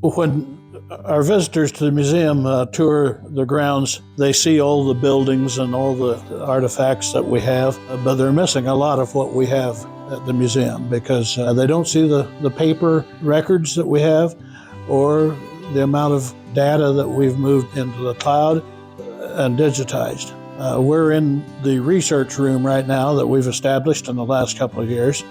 When our visitors to the museum tour the grounds, they see all the buildings and all the artifacts that we have, but they're missing a lot of what we have at the museum because they don't see the paper records that we have or the amount of data that we've moved into the cloud and digitized. We're in the research room right now that we've established in the last couple of years,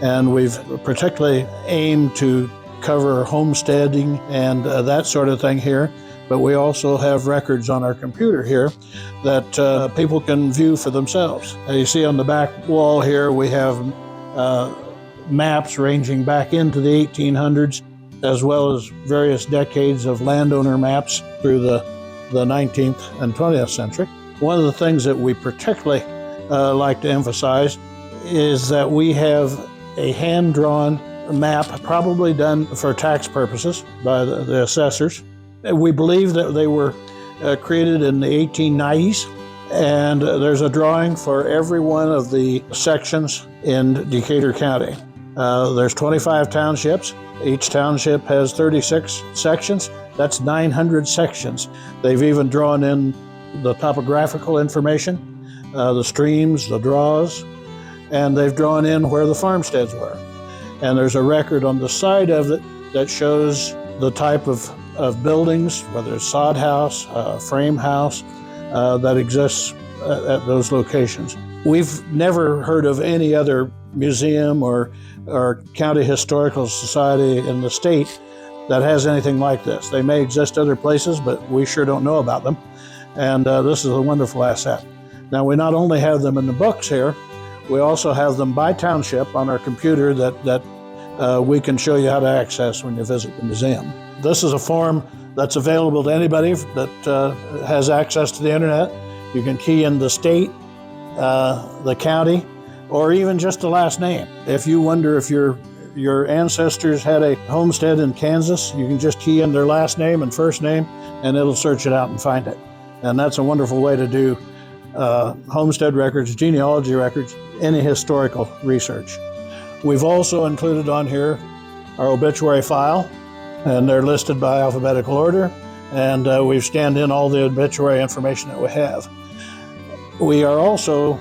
and we've particularly aimed to cover homesteading and that sort of thing here, but we also have records on our computer here that people can view for themselves. You see on the back wall here we have maps ranging back into the 1800s, as well as various decades of landowner maps through the 19th and 20th century. One of the things that we particularly like to emphasize is that we have a hand-drawn map, probably done for tax purposes by the assessors. We believe that they were created in the 1890s, and there's a drawing for every one of the sections in Decatur County. There's 25 townships. Each township has 36 sections. That's 900 sections. They've even drawn in the topographical information, the streams, the draws, and they've drawn in where the farmsteads were. And there's a record on the side of it that shows the type of buildings, whether it's sod house, frame house, that exists at those locations. We've never heard of any other museum or county historical society in the state that has anything like this. They may exist other places, but we sure don't know about them. And this is a wonderful asset. Now, we not only have them in the books here, we also have them by township on our computer that we can show you how to access when you visit the museum. This is a form that's available to anybody that has access to the internet. You can key in the state, the county, or even just the last name. If you wonder if your ancestors had a homestead in Kansas, you can just key in their last name and first name, and it'll search it out and find it. And that's a wonderful way to do homestead records, genealogy records, any historical research. We've also included on here our obituary file, and they're listed by alphabetical order, and we've scanned in all the obituary information that we have. We are also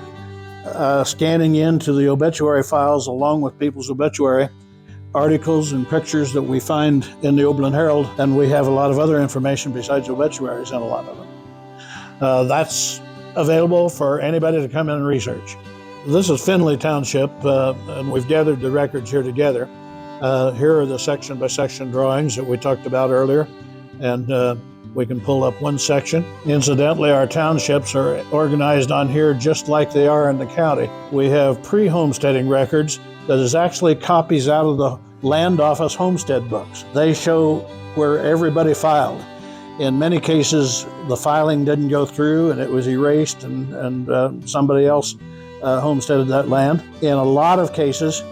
scanning into the obituary files along with people's obituary articles and pictures that we find in the Oberlin Herald, and we have a lot of other information besides obituaries in a lot of them. That's available for anybody to come in and research. This is Findlay Township, and we've gathered the records here together. Here are the section-by-section drawings that we talked about earlier, and we can pull up one section. Incidentally, our townships are organized on here just like they are in the county. We have pre-homesteading records that is actually copies out of the land office homestead books. They show where everybody filed. In many cases, the filing didn't go through and it was erased and somebody else homesteaded that land. In a lot of cases,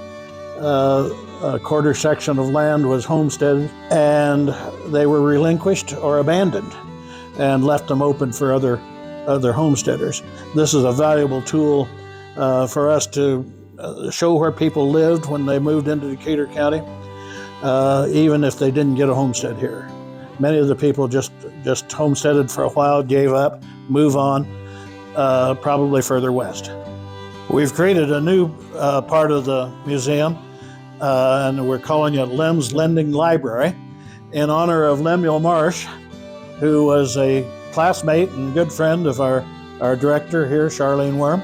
a quarter section of land was homesteaded and they were relinquished or abandoned and left them open for other homesteaders. This is a valuable tool for us to show where people lived when they moved into Decatur County, even if they didn't get a homestead here. Many of the people just homesteaded for a while, gave up, move on, probably further west. We've created a new part of the museum, and we're calling it Lem's Lending Library, in honor of Lemuel Marsh, who was a classmate and good friend of our director here, Charlene Worm.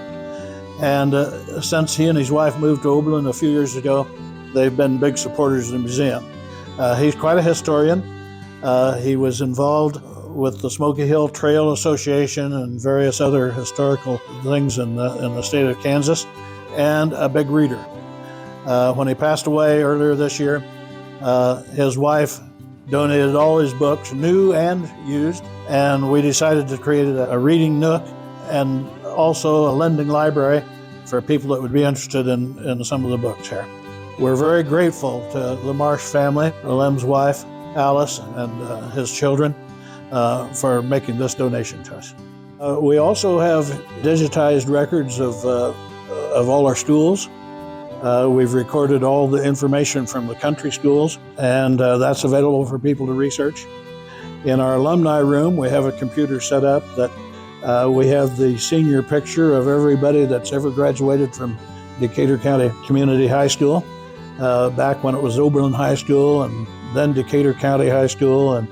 And since he and his wife moved to Oberlin a few years ago, they've been big supporters of the museum. He's quite a historian. He was involved with the Smoky Hill Trail Association and various other historical things in the state of Kansas, and a big reader. When he passed away earlier this year, his wife donated all his books, new and used, and we decided to create a reading nook and also a lending library for people that would be interested in some of the books here. We're very grateful to the Marsh family, Lem's wife, Alice, and his children for making this donation to us. We also have digitized records of all our schools. We've recorded all the information from the country schools, and that's available for people to research. In our alumni room, we have a computer set up that we have the senior picture of everybody that's ever graduated from Decatur County Community High School, back when it was Oberlin High School, and then Decatur County High School, and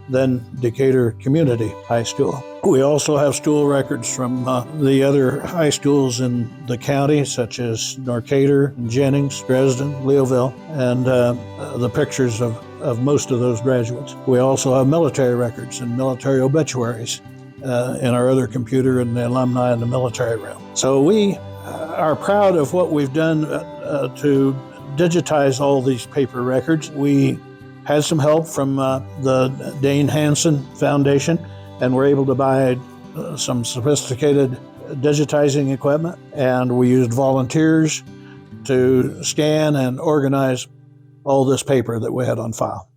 then Decatur Community High School. We also have school records from the other high schools in the county, such as Decatur, Jennings, Dresden, Leoville, and the pictures of most of those graduates. We also have military records and military obituaries in our other computer in the alumni in the military room. So we are proud of what we've done to digitize all these paper records. We had some help from the Dane Hansen Foundation, and we're able to buy some sophisticated digitizing equipment, and we used volunteers to scan and organize all this paper that we had on file.